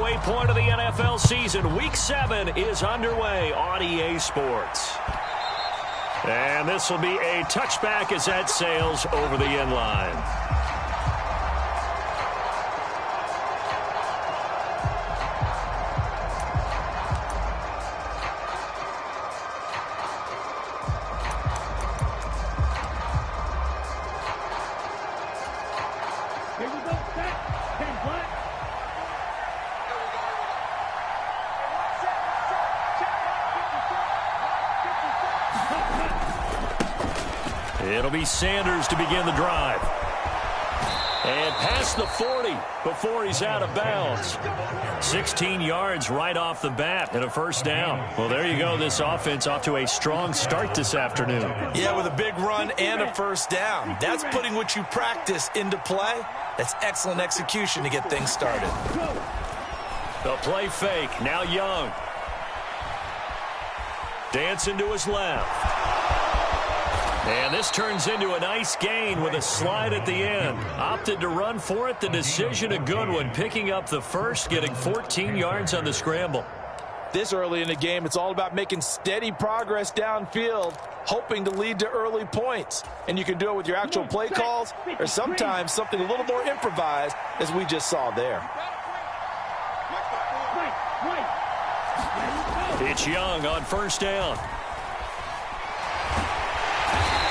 halfway point of the NFL season. Week 7 is underway on EA Sports. And this will be a touchback as that sails over the end line. It'll be Sanders to begin the drive. And past the 40 before he's out of bounds. 16 yards right off the bat and a first down. Well, there you go. This offense off to a strong start this afternoon. Yeah, with a big run and a first down. That's putting what you practice into play. That's excellent execution to get things started. The play fake. Now Young. Dancing to his left. And this turns into a nice gain with a slide at the end. Opted to run for it. The decision a good one. Picking up the first, getting 14 yards on the scramble. This early in the game, it's all about making steady progress downfield, hoping to lead to early points. And you can do it with your actual play calls or sometimes something a little more improvised, as we just saw there. It's Young on first down.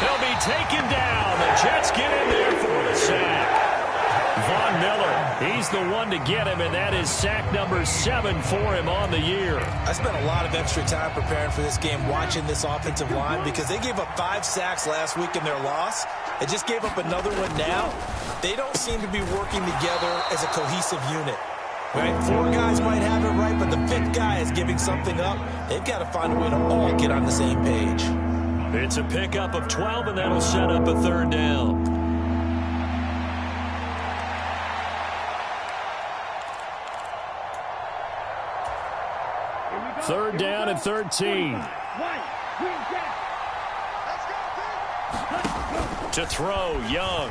He'll be taken down. The Jets get in there for the sack. Von Miller, he's the one to get him, and that is sack number 7 for him on the year. I spent a lot of extra time preparing for this game, watching this offensive line, because they gave up 5 sacks last week in their loss. They just gave up another one now. They don't seem to be working together as a cohesive unit. Right? 4 guys might have it right, but the 5th guy is giving something up. They've got to find a way to all get on the same page. It's a pickup of 12, and that'll set up a third down. Third down and 13. To throw, Young.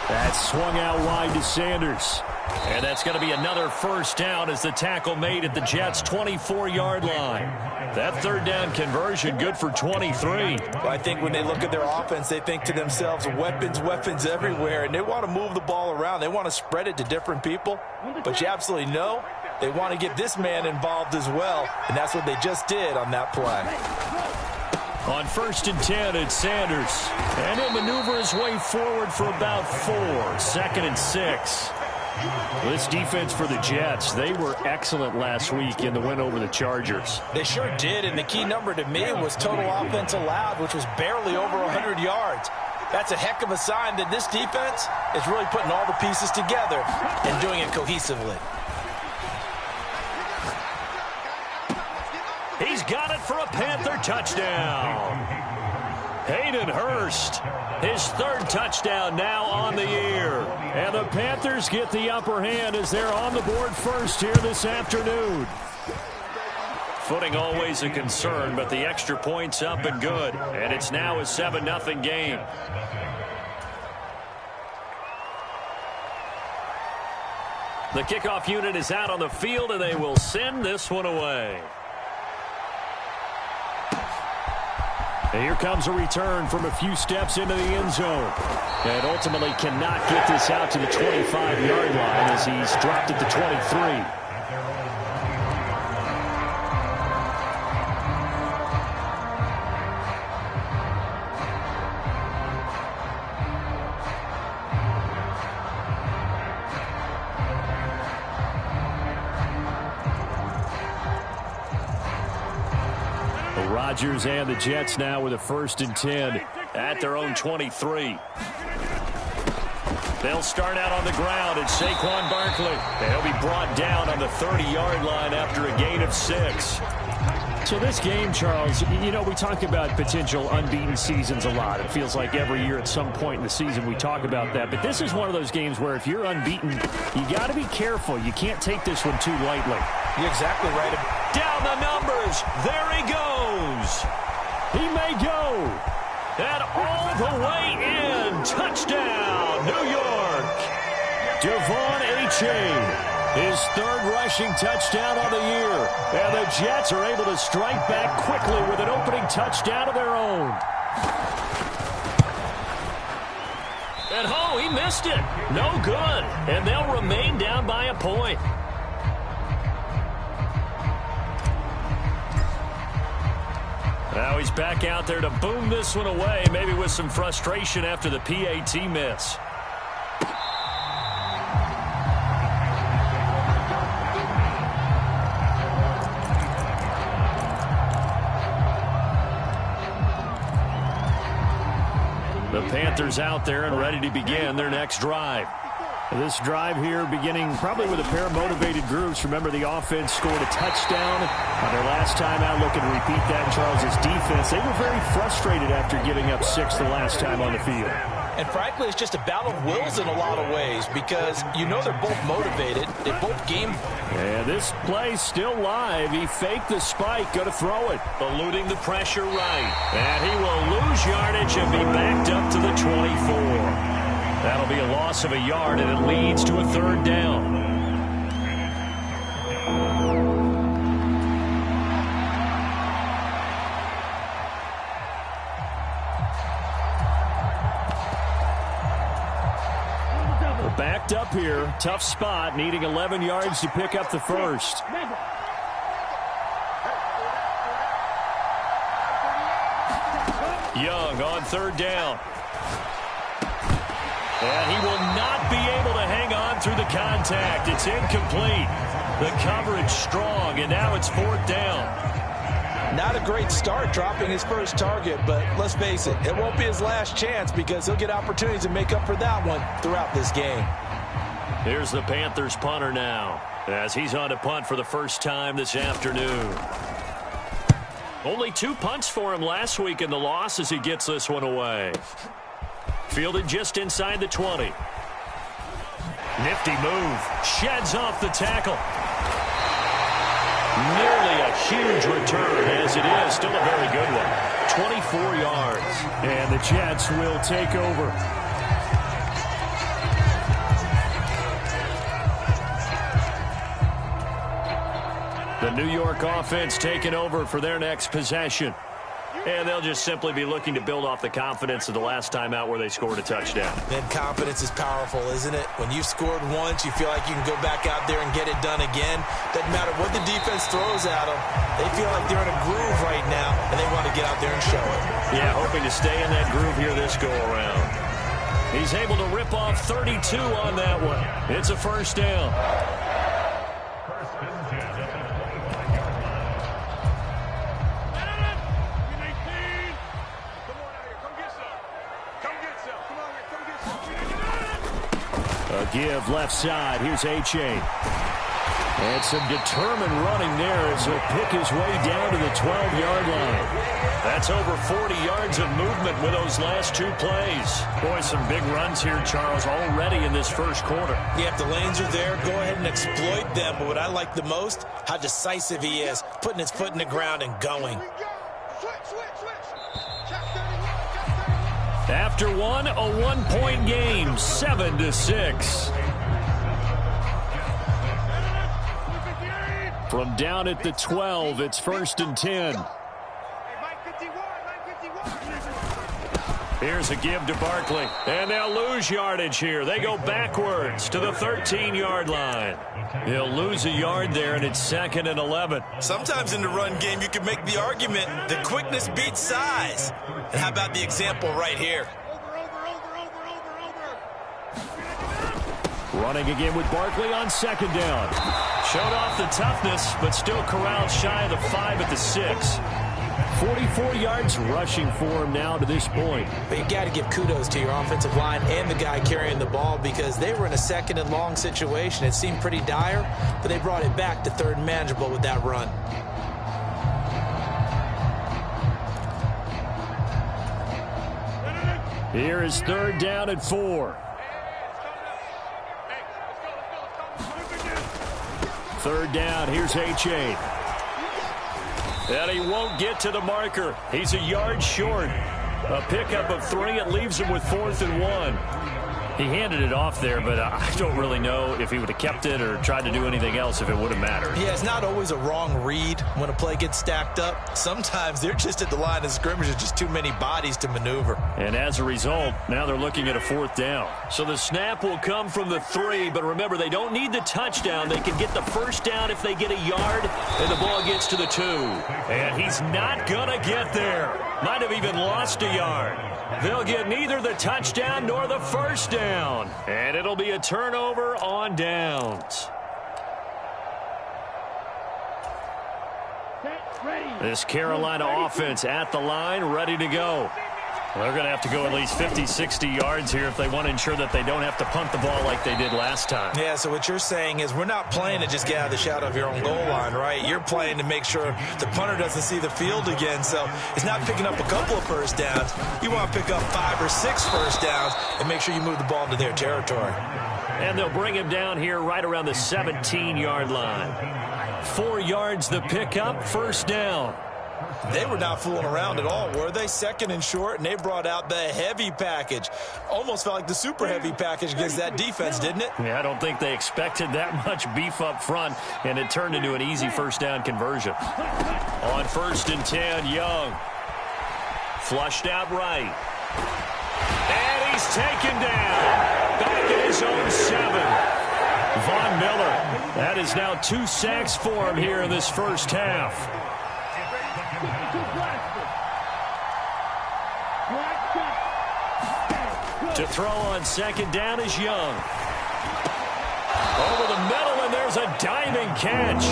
That's swung out wide to Sanders. And that's going to be another first down as the tackle made at the Jets' 24-yard line. That third down conversion good for 23. Well, I think when they look at their offense, they think to themselves, weapons, weapons everywhere, and they want to move the ball around. They want to spread it to different people. But you absolutely know they want to get this man involved as well, and that's what they just did on that play. On 1st and 10, it's Sanders. And he'll maneuver his way forward for about 4. 2nd and 6. This defense for the Jets, they were excellent last week in the win over the Chargers. They sure did, and the key number to me was total offense allowed, which was barely over 100 yards. That's a heck of a sign that this defense is really putting all the pieces together and doing it cohesively. He's got it for a Panther touchdown. Hayden Hurst, his 3rd touchdown now on the year. And the Panthers get the upper hand as they're on the board first here this afternoon. Footing always a concern, but the extra point's up and good. And it's now a 7-0 game. The kickoff unit is out on the field, and they will send this one away. And here comes a return from a few steps into the end zone. And ultimately cannot get this out to the 25-yard line as he's dropped at the 23. Rodgers and the Jets now with a 1st and 10 at their own 23. They'll start out on the ground at Saquon Barkley. They'll be brought down on the 30-yard line after a gain of 6. So this game, Charles, you know, we talk about potential unbeaten seasons a lot. It feels like every year at some point in the season we talk about that. But this is one of those games where if you're unbeaten, you got to be careful. You can't take this one too lightly. You're exactly right. Down the numbers. There he goes. He may go. And all the way in. Touchdown, New York. Devon A-Chain. His third rushing touchdown on the year. And the Jets are able to strike back quickly with an opening touchdown of their own. And oh, he missed it. No good. And they'll remain down by a point. Now he's back out there to boom this one away, maybe with some frustration after the PAT miss. The Panthers out there and ready to begin their next drive. This drive here beginning probably with a pair of motivated groups. Remember, the offense scored a touchdown on their last time out. Looking to repeat that in Charles' defense. They were very frustrated after giving up 6 the last time on the field. And frankly, it's just a battle of wills in a lot of ways because you know they're both motivated. They both game. And this play's still live. He faked the spike, going to throw it. Eluding the pressure right. And he will lose yardage and be backed up to the 24. That'll be a loss of a yard, and it leads to a third down. We're backed up here. Tough spot, needing 11 yards to pick up the first. Young on third down. And he will not be able to hang on through the contact. It's incomplete. The coverage strong, and now it's fourth down. Not a great start dropping his first target, but let's face it, it won't be his last chance because he'll get opportunities to make up for that one throughout this game. Here's the Panthers punter now as he's on to punt for the first time this afternoon. Only 2 punts for him last week in the loss as he gets this one away. Fielded just inside the 20. Nifty move. Sheds off the tackle. Nearly a huge return as it is. Still a very good one. 24 yards. And the Jets will take over. The New York offense taking over for their next possession. And they'll just simply be looking to build off the confidence of the last time out where they scored a touchdown. And confidence is powerful, isn't it? When you've scored once, you feel like you can go back out there and get it done again. Doesn't matter what the defense throws at them. They feel like they're in a groove right now, and they want to get out there and show it. Yeah, hoping to stay in that groove here this go-around. He's able to rip off 32 on that one. It's a first down. A give left side. Here's A-Chain. And some determined running there as he'll pick his way down to the 12-yard line. That's over 40 yards of movement with those last 2 plays. Boy, some big runs here, Charles, already in this first quarter. Yeah, if the lanes are there, go ahead and exploit them. But what I like the most, how decisive he is, putting his foot in the ground and going. After one, a 1-point game, 7-6. From down at the 12, it's 1st and 10. Here's a give to Barkley, and they'll lose yardage here. They go backwards to the 13-yard line. He'll lose a yard there, and it's 2nd and 11. Sometimes in the run game, you can make the argument that quickness beats size. And how about the example right here? Running again with Barkley on 2nd down. Showed off the toughness, but still corralled shy of the 5 at the 6. 44 yards rushing for him now to this point. But you got to give kudos to your offensive line and the guy carrying the ball because they were in a 2nd and long situation. It seemed pretty dire, but they brought it back to 3rd and manageable with that run. Here is 3rd down and 4. 3rd down, here's A-Chain. And he won't get to the marker. He's a yard short. A pickup of 3, it leaves him with 4th and 1. He handed it off there, but I don't really know if he would have kept it or tried to do anything else if it would have mattered. Yeah, it's not always a wrong read when a play gets stacked up. Sometimes they're just at the line of scrimmage. There's just too many bodies to maneuver. And as a result, now they're looking at a 4th down. So the snap will come from the 3, but remember, they don't need the touchdown. They can get the 1st down if they get a yard, and the ball gets to the 2. And he's not going to get there. Might have even lost a yard. They'll get neither the touchdown nor the 1st down. And it'll be a turnover on downs. This Carolina offense at the line, ready to go. They're going to have to go at least 50, 60 yards here if they want to ensure that they don't have to punt the ball like they did last time. Yeah, so what you're saying is we're not playing to just get out of the shadow of your own goal line, right? You're playing to make sure the punter doesn't see the field again. So it's not picking up a couple of 1st downs. You want to pick up 5 or 6 1st downs and make sure you move the ball into their territory. And they'll bring him down here right around the 17-yard line. 4 yards the pickup, 1st down. They were not fooling around at all, were they? 2nd and short, and they brought out the heavy package. Almost felt like the super heavy package against that defense, didn't it? Yeah, I don't think they expected that much beef up front, and it turned into an easy 1st down conversion. On 1st and 10, Young. Flushed out right. And he's taken down. Back in his own 7. Von Miller. That is now 2 sacks for him here in this 1st half. To throw on 2nd down is Young. Over the middle, and there's a diving catch.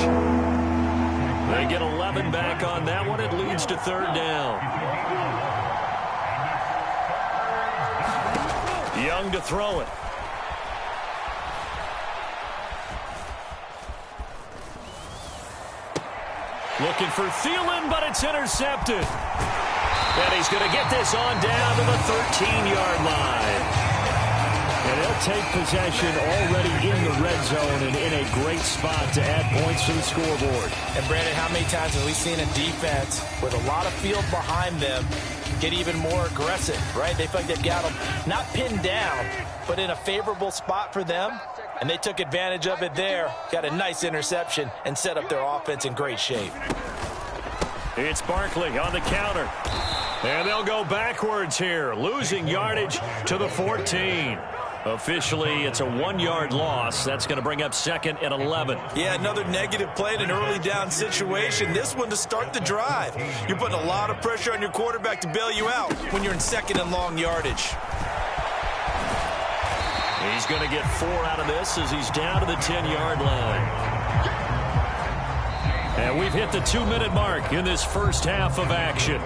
They get 11 back on that one. It leads to 3rd down. Young to throw it. Looking for Thielen, but it's intercepted. And he's going to get this on down to the 13-yard line. And they'll take possession already in the red zone and in a great spot to add points to the scoreboard. And, Brandon, how many times have we seen a defense with a lot of field behind them get even more aggressive, right? They feel like they've got them not pinned down, but in a favorable spot for them. And they took advantage of it there, got a nice interception, and set up their offense in great shape. It's Barkley on the counter. And they'll go backwards here, losing yardage to the 14. Officially, it's a 1-yard loss. That's going to bring up 2nd and 11. Yeah, another negative play in an early down situation. This one to start the drive. You're putting a lot of pressure on your quarterback to bail you out when you're in 2nd and long yardage. He's going to get 4 out of this as he's down to the 10-yard line. And we've hit the 2-minute mark in this 1st half of action.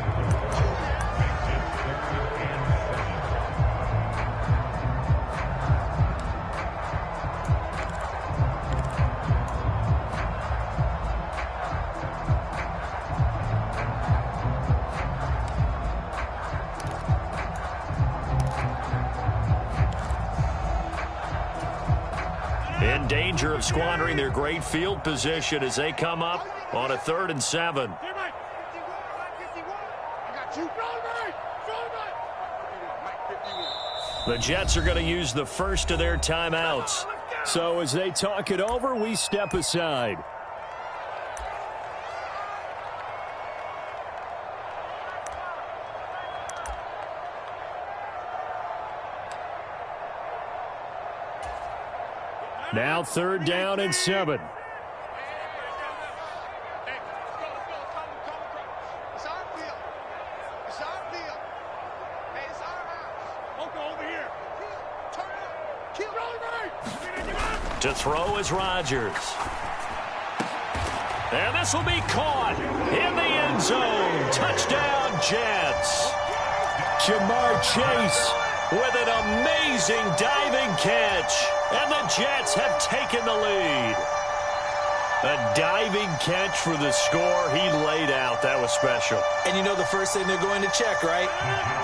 In danger of squandering their great field position as they come up on a 3rd and 7. The Jets are going to use the first of their timeouts. So as they talk it over, we step aside. Now 3rd down and 7. To throw is Rodgers. And this will be caught in the end zone. Touchdown, Jets. Jamar Chase with an amazing diving catch. And the Jets have taken the lead. A diving catch for the score. He laid out. That was special. And you know the first thing they're going to check, right?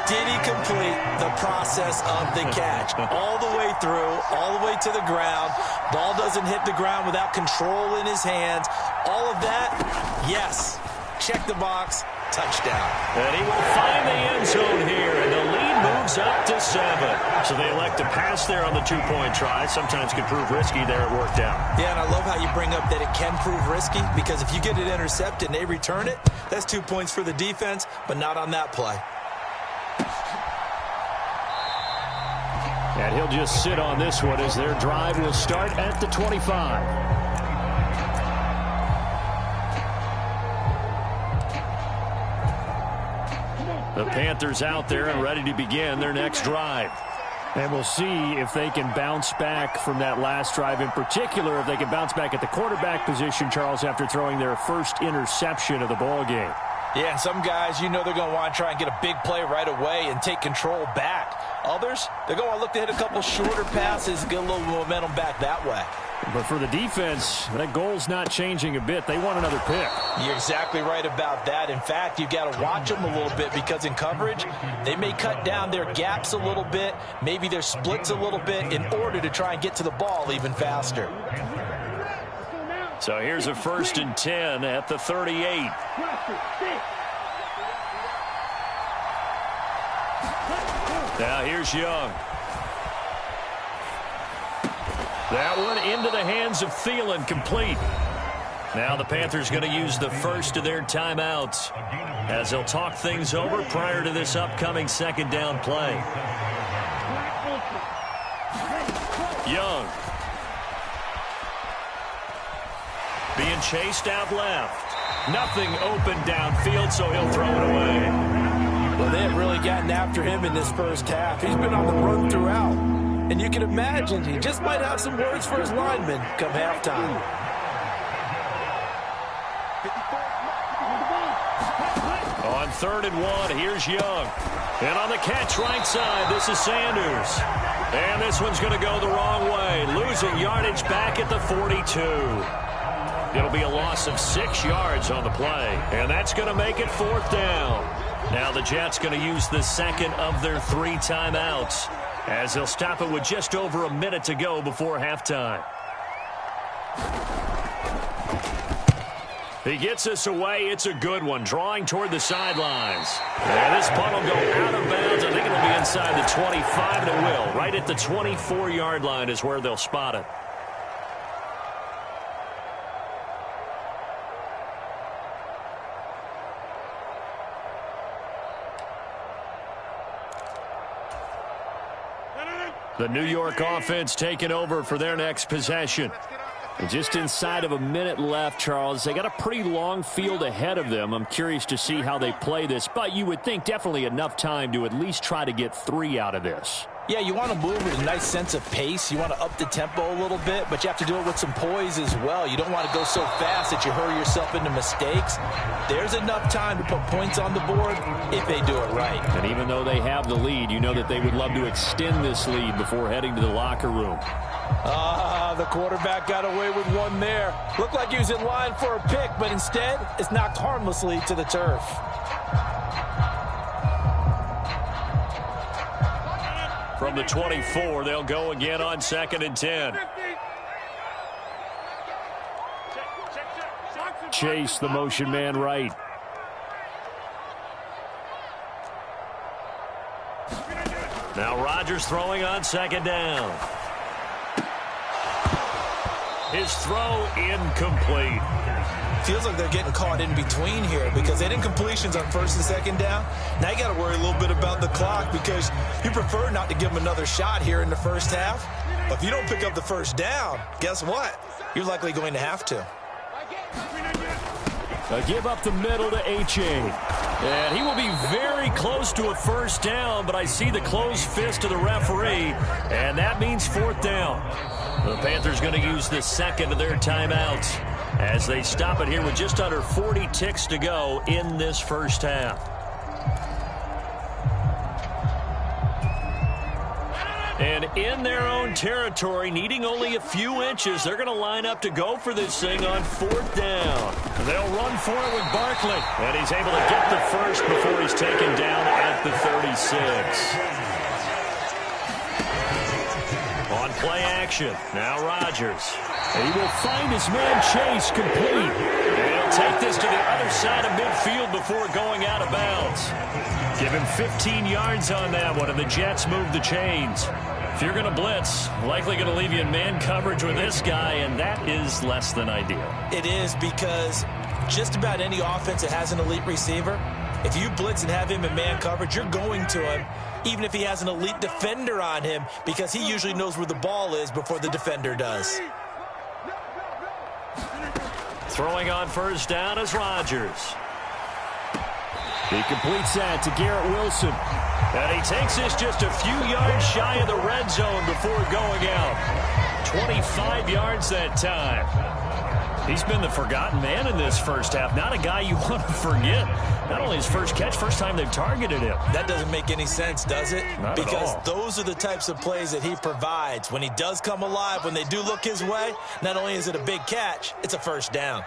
Did he complete the process of the catch? All the way through, all the way to the ground. Ball doesn't hit the ground without control in his hands. All of that, yes. Check the box. touchdown. And he will find the end zone here, and the lead moves up to 7. So they elect to pass there on the 2-point try. Sometimes can prove risky. There it worked out. Yeah, and I love how you bring up that it can prove risky, because if you get it intercepted and they return it, that's 2 points for the defense, but not on that play. And he'll just sit on this one as their drive will start at the 25. The Panthers out there and ready to begin their next drive. And we'll see if they can bounce back from that last drive. In particular, if they can bounce back at the quarterback position, Charles, after throwing their first interception of the ball game. Yeah, and some guys, you know they're going to want to try and get a big play right away and take control back. Others, they're going to look to hit a couple shorter passes, get a little momentum back that way. But for the defense, that goal's not changing a bit. They want another pick. You're exactly right about that. In fact, you've got to watch them a little bit, because in coverage, they may cut down their gaps a little bit, maybe their splits a little bit, in order to try and get to the ball even faster. So here's a 1st and 10 at the 38. Now here's Young. That one into the hands of Thielen, complete. Now the Panthers going to use the first of their timeouts as they'll talk things over prior to this upcoming 2nd down play. Young. Being chased out left. Nothing open downfield, so he'll throw it away. Well, they have really gotten after him in this first half. He's been on the run throughout. And you can imagine he just might have some words for his linemen come halftime. On 3rd and 1, here's Young. And on the catch right side, this is Sanders. And this one's going to go the wrong way, losing yardage back at the 42. It'll be a loss of 6 yards on the play, and that's going to make it 4th down. Now the Jets going to use the second of their 3 timeouts as they'll stop it with just over a minute to go before halftime. He gets us away. It's a good one, drawing toward the sidelines. And this punt will go out of bounds. I think it'll be inside the 25, and it will. Right at the 24-yard line is where they'll spot it. The New York offense taking over for their next possession. And just inside of a minute left, Charles. They got a pretty long field ahead of them. I'm curious to see how they play this, but you would think definitely enough time to at least try to get 3 out of this. Yeah, you want to move with a nice sense of pace. You want to up the tempo a little bit, but you have to do it with some poise as well. You don't want to go so fast that you hurry yourself into mistakes. There's enough time to put points on the board if they do it right. And even though they have the lead, you know that they would love to extend this lead before heading to the locker room. The quarterback got away with one there. Looked like he was in line for a pick, but instead, it's knocked harmlessly to the turf. From the 24, they'll go again on 2nd and 10. Chase, the motion man right. Now Rodgers throwing on 2nd down. His throw incomplete. Feels like they're getting caught in between here because they didn't completions on 1st and 2nd down. Now you got to worry a little bit about the clock because you prefer not to give them another shot here in the first half. But if you don't pick up the 1st down, guess what? You're likely going to have to. A give up the middle to H.A. And he will be very close to a 1st down, but I see the closed fist of the referee, and that means 4th down. The Panthers going to use the second of their timeouts as they stop it here with just under 40 ticks to go in this first half. And in their own territory, needing only a few inches, they're going to line up to go for this thing on 4th down. They'll run for it with Barkley, and he's able to get the first before he's taken down at the 36. On play action, now Rodgers. He will find his man Chase complete. And he'll take this to the other side of midfield before going out of bounds. Give him 15 yards on that one, and the Jets move the chains. If you're going to blitz, likely going to leave you in man coverage with this guy, and that is less than ideal. It is, because just about any offense that has an elite receiver, if you blitz and have him in man coverage, you're going to him, even if he has an elite defender on him, because he usually knows where the ball is before the defender does. Throwing on first down is Rodgers. He completes that to Garrett Wilson. And he takes this just a few yards shy of the red zone before going out. 25 yards that time. He's been the forgotten man in this first half. Not a guy you want to forget. Not only his first catch, first time they've targeted him. That doesn't make any sense, does it? Not because at all. Those are the types of plays that he provides. When he does come alive, when they do look his way, not only is it a big catch, it's a first down.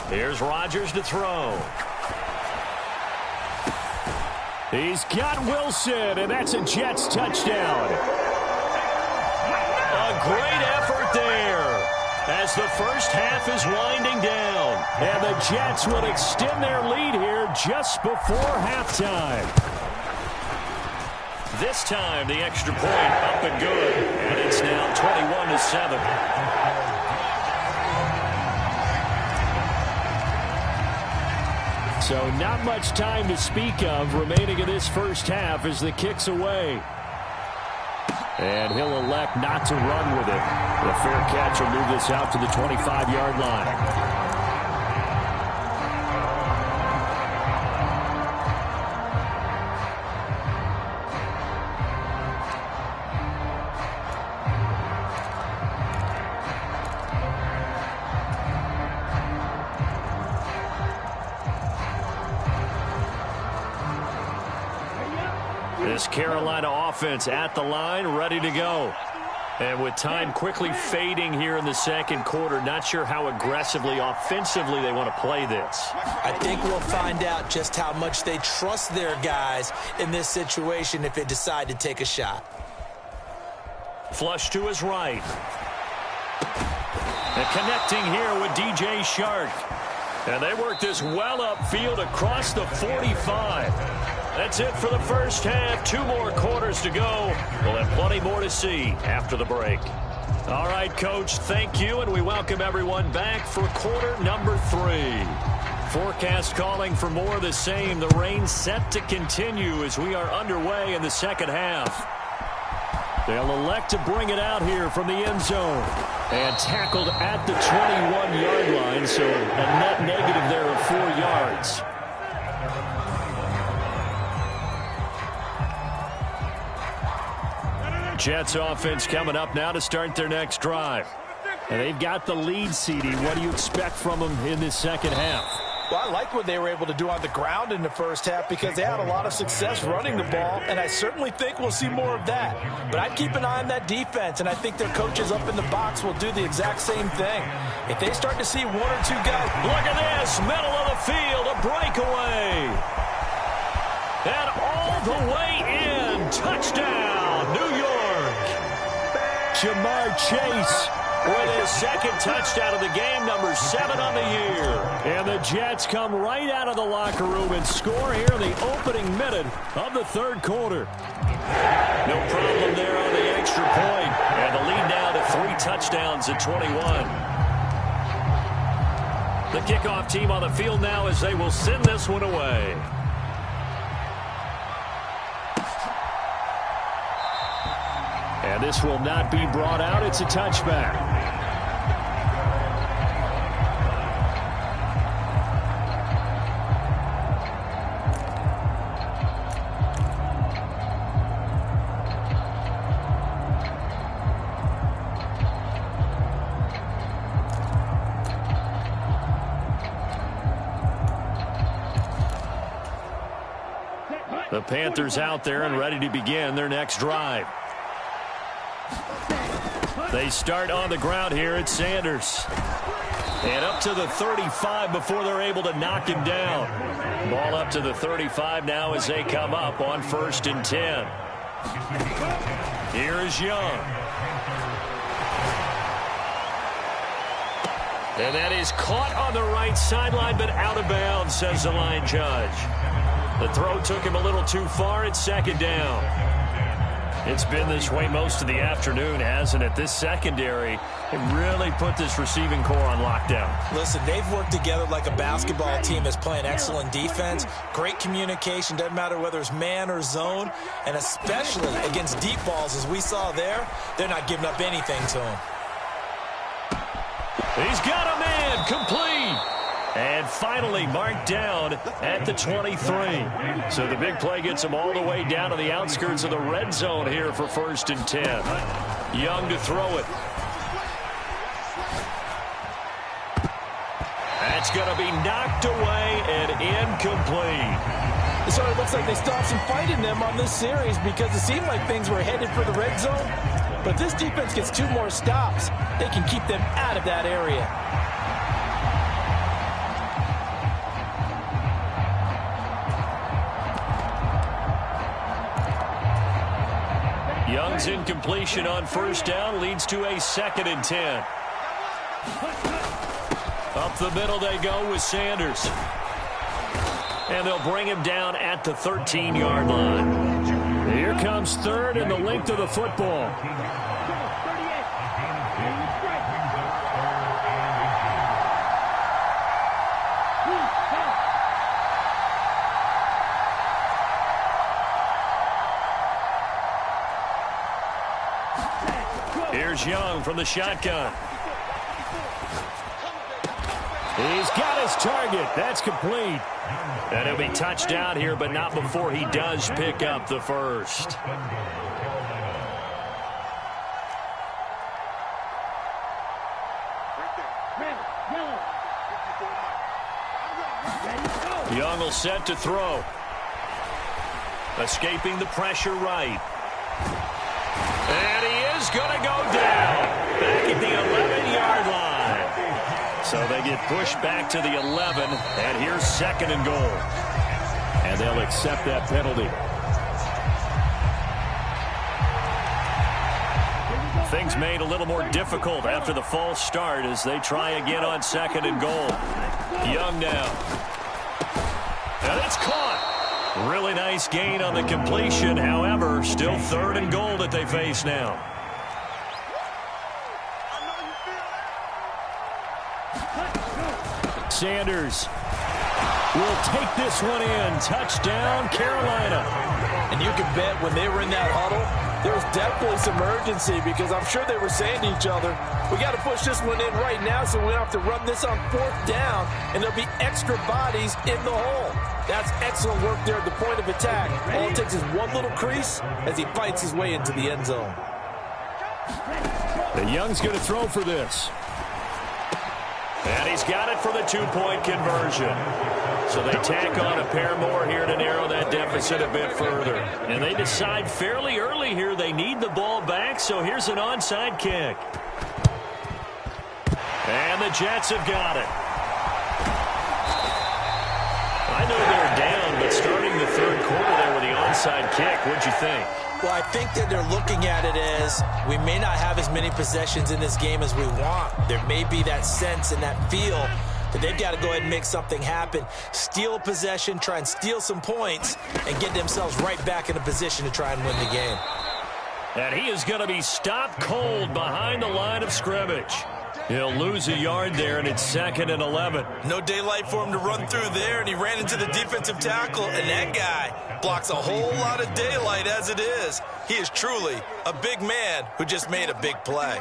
Here's Rodgers to throw. He's got Wilson, and that's a Jets touchdown. A great effort there as the first half is winding down. And the Jets will extend their lead here just before halftime. This time, the extra point up and good, and it's now 21-7. So not much time to speak of remaining in this first half as the kick's away. And he'll elect not to run with it. The fair catch will move this out to the 25-yard line. This Carolina offense at the line, ready to go. And with time quickly fading here in the second quarter, not sure how aggressively, offensively they want to play this. I think we'll find out just how much they trust their guys in this situation if they decide to take a shot. Flush to his right. And connecting here with DJ Shark. And they work this well upfield across the 45. That's it for the first half. 2 more quarters to go. We'll have plenty more to see after the break. All right, Coach, thank you, and we welcome everyone back for quarter number 3. Forecast calling for more of the same. The rain set to continue as we are underway in the second half. They'll elect to bring it out here from the end zone. And tackled at the 21-yard line, so a net negative there of 4 yards. Jets offense coming up now to start their next drive. And they've got the lead, CD. What do you expect from them in this second half? Well, I like what they were able to do on the ground in the first half because they had a lot of success running the ball, and I certainly think we'll see more of that. But I'd keep an eye on that defense, and I think their coaches up in the box will do the exact same thing. If they start to see 1 or 2 guys. Look at this, middle of the field, a breakaway. And all the way in, touchdown, New York. Jamar Chase with his second touchdown of the game, number 7 on the year. And the Jets come right out of the locker room and score here in the opening minute of the third quarter. No problem there on the extra point. And the lead now to 3 touchdowns at 21. The kickoff team on the field now as they will send this one away. And this will not be brought out. It's a touchback. The Panthers out there and ready to begin their next drive. They start on the ground here at Sanders. And up to the 35 before they're able to knock him down. Ball up to the 35 now as they come up on 1st and 10. Here is Young. And that is caught on the right sideline, but out of bounds, says the line judge. The throw took him a little too far. It's second down. It's been this way most of the afternoon, hasn't it? This secondary, it really put this receiving core on lockdown. Listen, they've worked together like a basketball team that's playing excellent defense. Great communication, doesn't matter whether it's man or zone. And especially against deep balls, as we saw there, they're not giving up anything to him. He's got a man, complete. And finally marked down at the 23. So the big play gets him all the way down to the outskirts of the red zone here for 1st and 10. Young to throw it. That's going to be knocked away and incomplete. So it looks like they stopped some fight in them on this series because it seemed like things were headed for the red zone. But if this defense gets 2 more stops, they can keep them out of that area. Young's incompletion on 1st down leads to a 2nd and 10. Up the middle they go with Sanders. And they'll bring him down at the 13-yard line. Here comes 3rd and the length of the football. Here's Young from the shotgun. He's got his target. That's complete. And it'll be touchdown here, but not before he does pick up the first. Young will set to throw. Escaping the pressure right. And he is going to go down back at the 11-yard line. So they get pushed back to the 11, and here's 2nd and goal. And they'll accept that penalty. Things made a little more difficult after the false start as they try again on 2nd and goal. Young now. And it's caught. Really nice gain on the completion. However, still 3rd and goal that they face now. Sanders will take this one in. Touchdown, Carolina. And you can bet when they were in that huddle, there was definitely some urgency because I'm sure they were saying to each other, we got to push this one in right now so we don't have to run this on 4th down, and there'll be extra bodies in the hole. That's excellent work there at the point of attack. All it takes is one little crease as he fights his way into the end zone. The Young's going to throw for this. And he's got it for the 2-point conversion. So they tack on a pair more here to narrow that deficit a bit further. And they decide fairly early here they need the ball back, so here's an onside kick. And the Jets have got it. I know they're down, but starting the 3rd quarter there with the onside kick, what'd you think? Well, I think that they're looking at it as we may not have as many possessions in this game as we want. There may be that sense and that feel that they've got to go ahead and make something happen. Steal a possession, try and steal some points, and get themselves right back in a position to try and win the game. And he is going to be stopped cold behind the line of scrimmage. He'll lose a yard there, and it's 2nd and 11. No daylight for him to run through there, and he ran into the defensive tackle, and that guy blocks a whole lot of daylight as it is. He is truly a big man who just made a big play.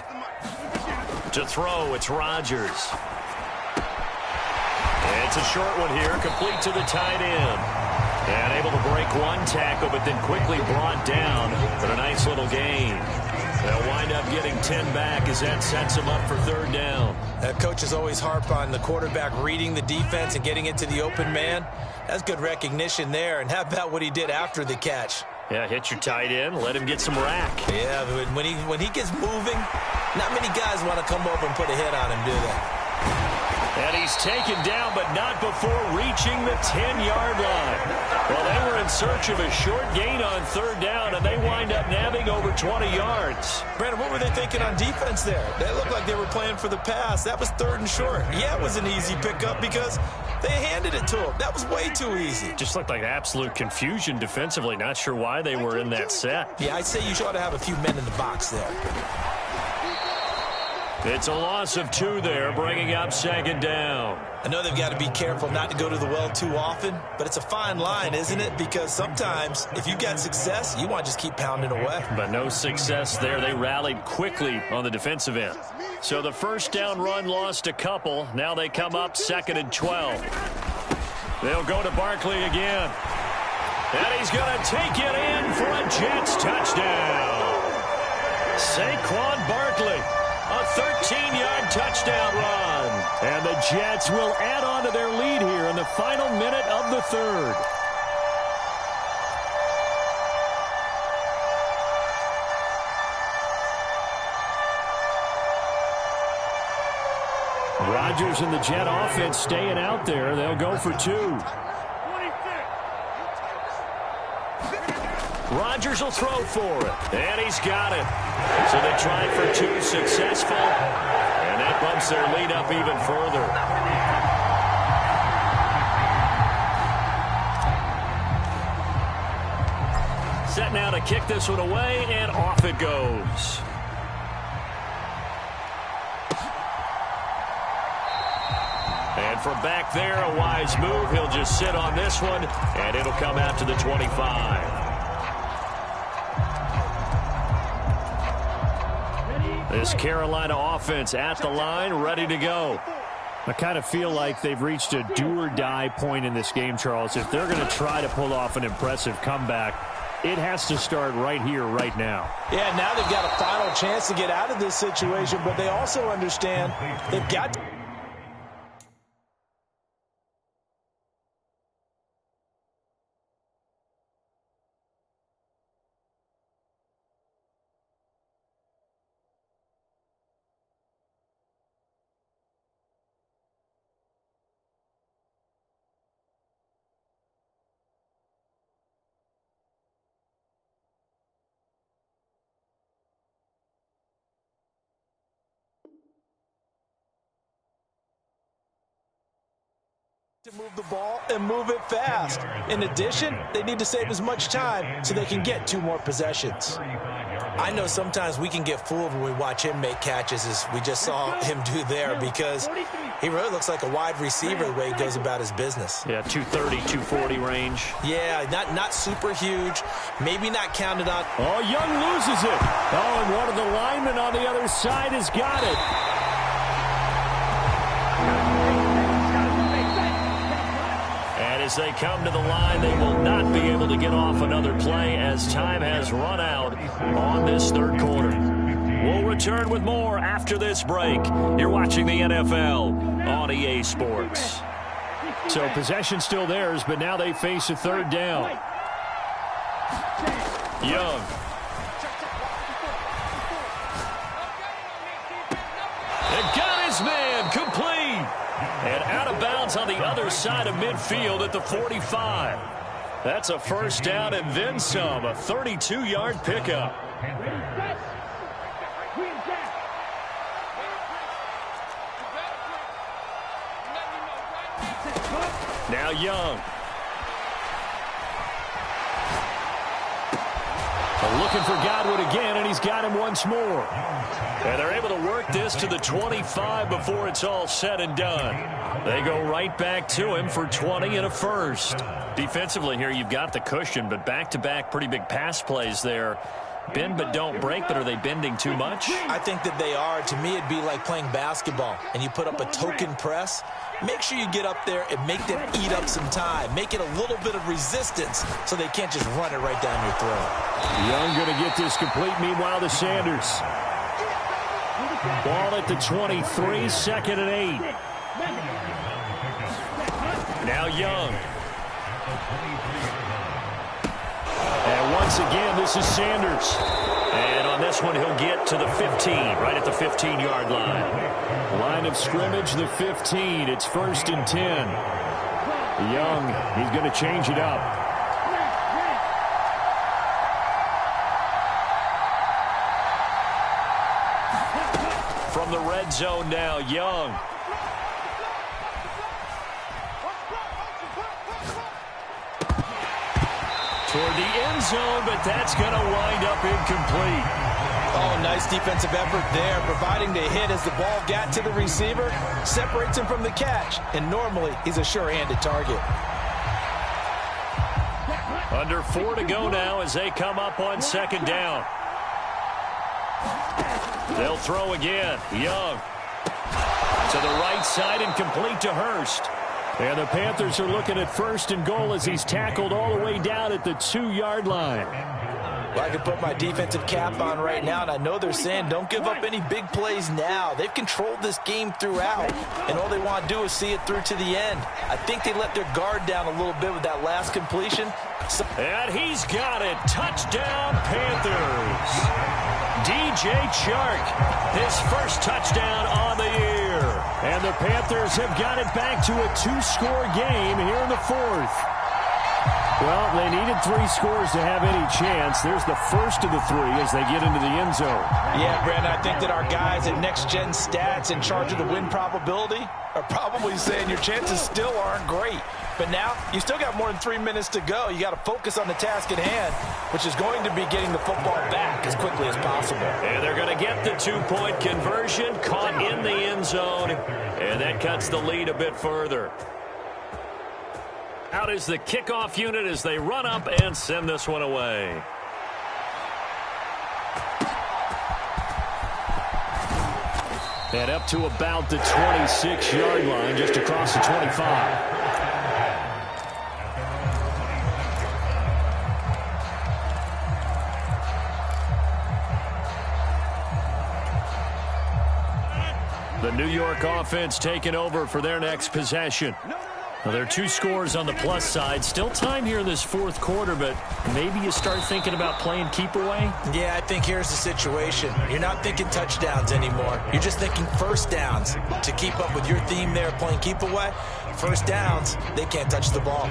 To throw, it's Rodgers. It's a short one here, complete to the tight end. And able to break one tackle, but then quickly brought down for a nice little gain. They'll wind up getting 10 back as that sets them up for 3rd down. Coaches always harp on the quarterback reading the defense and getting into the open man. That's good recognition there. And how about what he did after the catch? Yeah, hit your tight end, let him get some rack. Yeah, when he gets moving, not many guys want to come over and put a hit on him, do they? And he's taken down, but not before reaching the 10-yard line. Well, they were in search of a short gain on third down, and they wind up nabbing over 20 yards. Brandon, what were they thinking on defense there? They looked like they were playing for the pass. That was 3rd and short. Yeah, it was an easy pickup because they handed it to him. That was way too easy. Just looked like absolute confusion defensively. Not sure why they were in that set. Yeah, I'd say you ought to have a few men in the box there. It's a loss of 2 there, bringing up 2nd down. I know they've got to be careful not to go to the well too often, but it's a fine line, isn't it? Because sometimes, if you've got success, you want to just keep pounding away. But no success there. They rallied quickly on the defensive end. So the first down run lost a couple. Now they come up 2nd and 12. They'll go to Barkley again. And he's going to take it in for a Jets touchdown. Saquon Barkley. A 13-yard touchdown run. And the Jets will add on to their lead here in the final minute of the 3rd. Rodgers and the Jet offense staying out there. They'll go for 2. Rodgers will throw for it. And he's got it. So they try for 2, successful. And that bumps their lead up even further. Set now to kick this one away, and off it goes. And from back there, a wise move. He'll just sit on this one, and it'll come out to the 25. This Carolina offense at the line, ready to go. I kind of feel like they've reached a do-or-die point in this game, Charles. If they're going to try to pull off an impressive comeback, it has to start right here, right now. Yeah, now they've got a final chance to get out of this situation, but they also understand they've got to... to move the ball and move it fast. In addition, they need to save as much time so they can get 2 more possessions. I know sometimes we can get fooled when we watch him make catches, as we just saw him do there, because he really looks like a wide receiver the way he goes about his business. Yeah, 230, 240 range. Yeah, not super huge, maybe not counted on. Oh, Young loses it. Oh, and one of the linemen on the other side has got it. As they come to the line, they will not be able to get off another play as time has run out on this 3rd quarter. We'll return with more after this break. You're watching the NFL on EA Sports. So possession still theirs, but now they face a 3rd down. Young. And got his man complete. And out of bounds on the other side of midfield at the 45. That's a first down and then some, a 32-yard pickup. Now Young. Looking for Godwin again, and he's got him once more. And they're able to work this to the 25 before it's all said and done. They go right back to him for 20 and a first. Defensively here, you've got the cushion, but back-to-back pretty big pass plays there. Bend but don't break, but are they bending too much? I think that they are. To me, it'd be like playing basketball, and you put up a token press. Make sure you get up there and make them eat up some time. Make it a little bit of resistance so they can't just run it right down your throat. Young going to get this complete. Meanwhile, to Sanders. Ball at the 23, 2nd and 8. Now Young. And once again, this is Sanders. And on this one, he'll get to the 15, right at the 15-yard line. Line of scrimmage, the 15. It's 1st and 10. Young, he's going to change it up. From the red zone now, Young. Toward the end zone, but that's going to wind up incomplete. Oh, nice defensive effort there, providing the hit as the ball got to the receiver, separates him from the catch, and normally he's a sure-handed target. Under 4 to go now as they come up on 2nd down. They'll throw again. Young to the right side and complete to Hurst. And the Panthers are looking at 1st and goal as he's tackled all the way down at the 2-yard line. Well, I can put my defensive cap on right now, and I know they're saying don't give up any big plays now. They've controlled this game throughout, and all they want to do is see it through to the end. I think they let their guard down a little bit with that last completion. And he's got it. Touchdown, Panthers. DJ Chark, his first touchdown on the year. And the Panthers have got it back to a 2-score game here in the 4th. Well, they needed 3 scores to have any chance. There's the first of the 3 as they get into the end zone. Yeah, Brandon, I think that our guys at Next Gen Stats in charge of the win probability are probably saying your chances still aren't great. But now, you still got more than 3 minutes to go. You got to focus on the task at hand, which is going to be getting the football back as quickly as possible. And they're going to get the 2-point conversion, caught in the end zone, and that cuts the lead a bit further. Out is the kickoff unit as they run up and send this one away. And up to about the 26-yard line, just across the 25. The New York offense taking over for their next possession. Well, there are 2 scores on the plus side. Still time here in this 4th quarter, but maybe you start thinking about playing keep away? Yeah, I think here's the situation. You're not thinking touchdowns anymore. You're just thinking first downs. To keep up with your theme there, playing keep away, first downs, they can't touch the ball.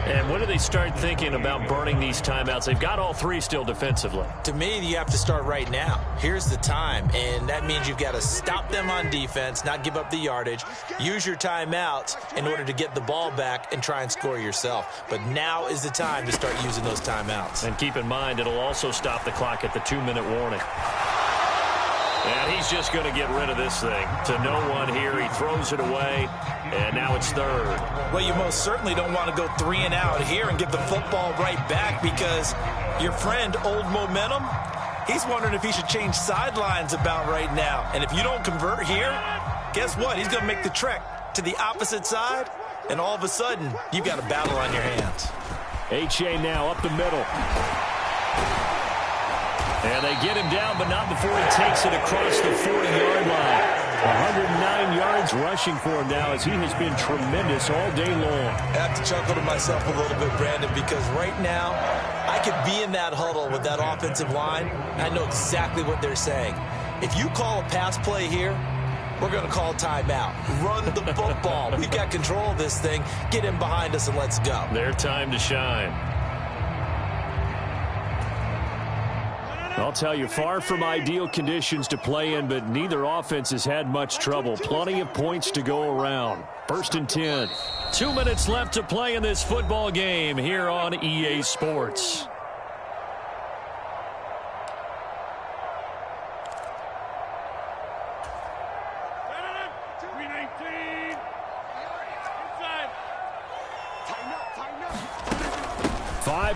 And when do they start thinking about burning these timeouts? They've got all 3 still defensively. To me, you have to start right now. Here's the time, and that means you've got to stop them on defense, not give up the yardage, use your timeouts in order to get the ball back and try and score yourself. But now is the time to start using those timeouts. And keep in mind, it'll also stop the clock at the 2-minute warning. And he's just going to get rid of this thing. To no one here, he throws it away, and now it's 3rd. Well, you most certainly don't want to go 3 and out here and give the football right back because your friend, Old Momentum, he's wondering if he should change sidelines about right now. And if you don't convert here, guess what? He's going to make the trek to the opposite side, and all of a sudden, you've got a battle on your hands. H.A. now up the middle. And they get him down, but not before he takes it across the 40-yard line. 109 yards rushing for him now as he has been tremendous all day long. I have to chuckle to myself a little bit, Brandon, because right now I could be in that huddle with that offensive line. I know exactly what they're saying. If you call a pass play here, we're going to call timeout. Run the football. We've got control of this thing. Get in behind us and let's go. Their time to shine. I'll tell you, far from ideal conditions to play in, but neither offense has had much trouble. Plenty of points to go around. 1st and 10. 2 minutes left to play in this football game here on EA Sports.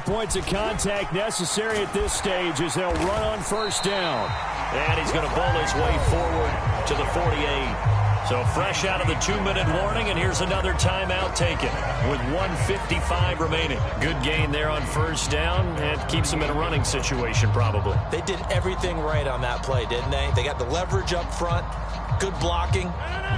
Points of contact necessary at this stage as they'll run on 1st down. And he's going to bowl his way forward to the 48. So fresh out of the 2-minute warning, and here's another timeout taken with 1:55 remaining. Good gain there on 1st down, and keeps them in a running situation probably. They did everything right on that play, didn't they? They got the leverage up front. Good blocking,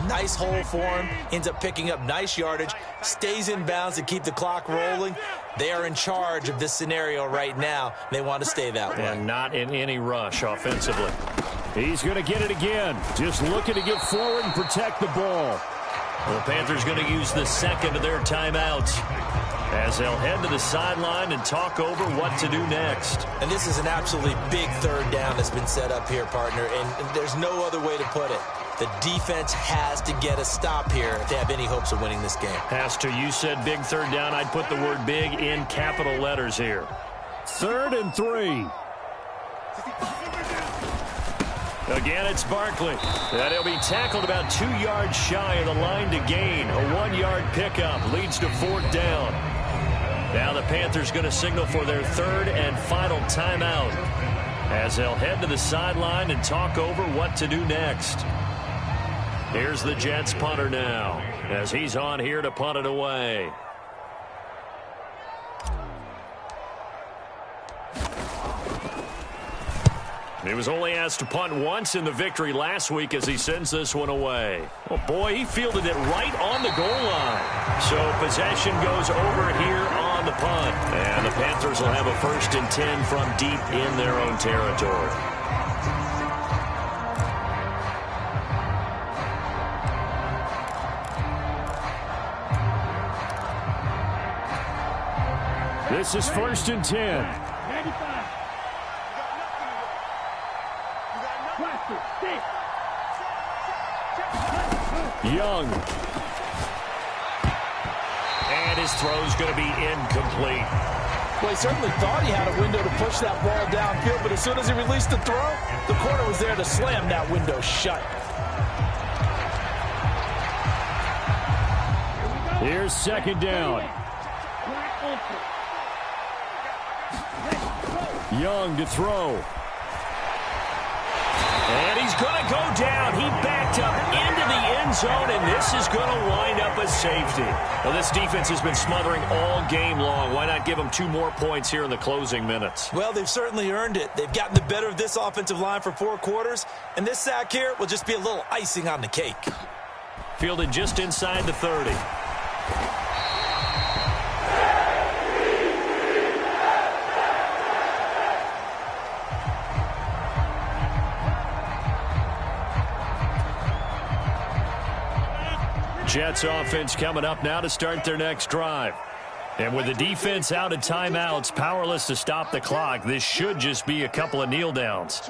nice hole for him, ends up picking up nice yardage, stays in bounds to keep the clock rolling. They are in charge of this scenario right now. They want to stay that way. And not in any rush offensively. He's going to get it again. Just looking to get forward and protect the ball. Well, the Panthers going to use the second of their timeouts as they'll head to the sideline and talk over what to do next. And this is an absolutely big third down that's been set up here, partner, and there's no other way to put it. The defense has to get a stop here if they have any hopes of winning this game. Has to. You said big third down. I'd put the word big in capital letters here. 3rd and 3. Again, it's Barkley. And he'll be tackled about 2 yards shy of the line to gain. A 1-yard pickup leads to 4th down. Now the Panthers going to signal for their 3rd and final timeout as they'll head to the sideline and talk over what to do next. Here's the Jets punter now as he's on here to punt it away. He was only asked to punt once in the victory last week as he sends this one away. Oh, boy, he fielded it right on the goal line. So possession goes over here on the punt. And the Panthers will have a 1st and 10 from deep in their own territory. This is 1st and 10. Young. And his throw's going to be incomplete. Well, he certainly thought he had a window to push that ball downfield, but as soon as he released the throw, the corner was there to slam that window shut. Here's 2nd down. Young to throw. And he's going to go down. He backed up into the end zone, and this is going to wind up a safety. Well, this defense has been smothering all game long. Why not give them 2 more points here in the closing minutes? Well, they've certainly earned it. They've gotten the better of this offensive line for 4 quarters, and this sack here will just be a little icing on the cake. Fielded just inside the 30. Jets offense coming up now to start their next drive. And with the defense out of timeouts, powerless to stop the clock, this should just be a couple of kneel downs.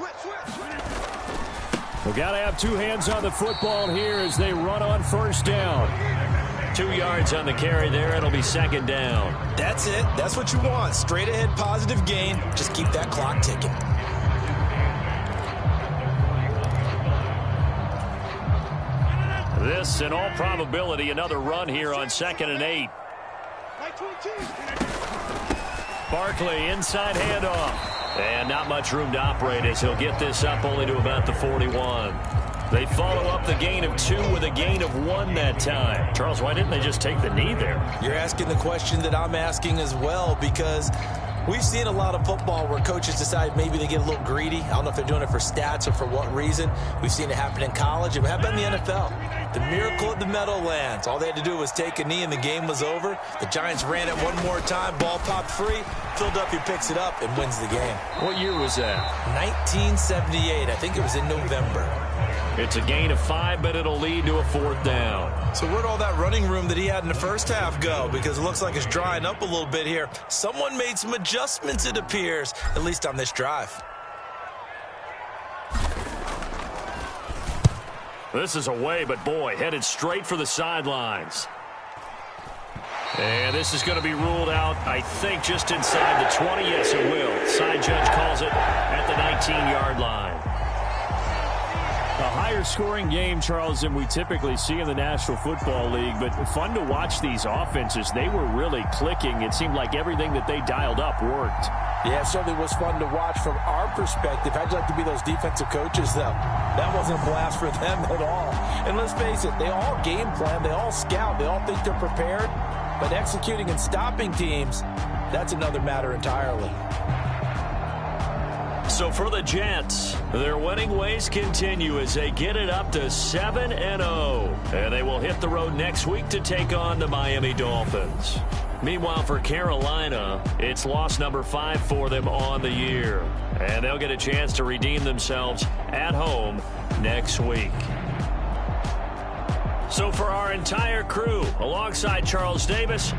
We've got to have 2 hands on the football here as they run on 1st down. 2 yards on the carry there. It'll be 2nd down. That's it. That's what you want. Straight ahead positive gain. Just keep that clock ticking. This, in all probability, another run here on 2nd and 8. Barkley, inside handoff. And not much room to operate as he'll get this up only to about the 41. They follow up the gain of 2 with a gain of 1 that time. Charles, why didn't they just take the knee there? You're asking the question that I'm asking as well, because we've seen a lot of football where coaches decide maybe they get a little greedy. I don't know if they're doing it for stats or for what reason. We've seen it happen in college. It happened in the NFL. The miracle of the Meadowlands. All they had to do was take a knee and the game was over. The Giants ran it one more time. Ball popped free. Philadelphia picks it up and wins the game. What year was that? 1978. I think it was in November. It's a gain of 5, but it'll lead to a 4th down. So where'd all that running room that he had in the first half go? Because it looks like it's drying up a little bit here. Someone made some adjustments, it appears, at least on this drive. This is away, but boy, headed straight for the sidelines. And this is going to be ruled out, I think, just inside the 20. Yes, it will. Side judge calls it at the 19-yard line. A higher scoring game, Charles, than we typically see in the National Football League, but fun to watch these offenses. They were really clicking. It seemed like everything that they dialed up worked. Yeah, it certainly was fun to watch from our perspective. I'd like to be those defensive coaches, though. That wasn't a blast for them at all. And let's face it, they all game plan, they all scout, they all think they're prepared, but executing and stopping teams, that's another matter entirely. So for the Jets, their winning ways continue as they get it up to 7-0. And they will hit the road next week to take on the Miami Dolphins. Meanwhile, for Carolina, it's loss number 5 for them on the year. And they'll get a chance to redeem themselves at home next week. So for our entire crew, alongside Charles Davis,